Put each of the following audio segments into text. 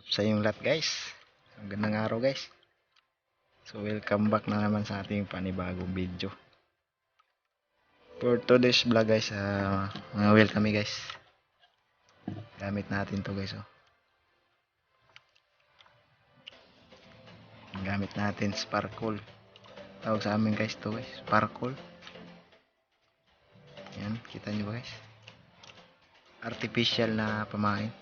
Up sa yung lahat guys. Magandang araw guys. So welcome back na naman sa ating panibagong video. For today's vlog guys, welcome kami guys. Gamit natin to guys. Gamit natin sparkle. Tawag sa amin guys to guys, sparkle. Yan, kita nyo ba guys? Artificial na pamain.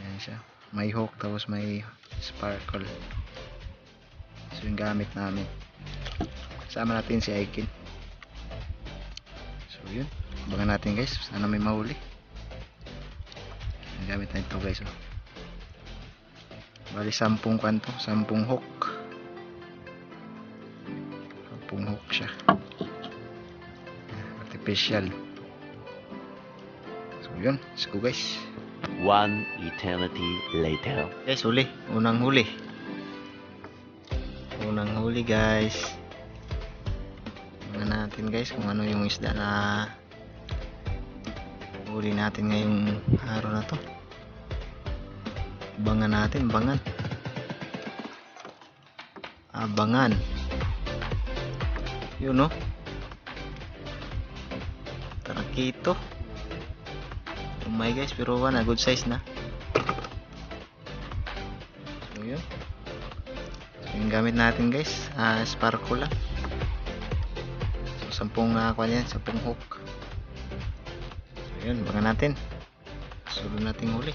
Yan siya. May hook tapos may sparkle. So yung gamit namin. Kasama natin si Aiken. So yun. Abangan natin guys. Sana may mahuli. Yung gamit natin ito guys. Bali 10 kanto. 10 hook. 10 hook siya. Artificial. So yun. Let's go guys. One eternity later. Guys, huli. Unang huli. Unang huli guys. Tingnan natin guys kung ano yung isda na huli natin ngayong araw na to. Abangan natin, abangan. Abangan. Yun no. Tarakito. Oh my guys, pero wala, good size na. So yun. So, yung gamit natin guys, sparkle lang. So 10 kuha yan, 10 hook. So yun, baka natin. Sunod natin huli.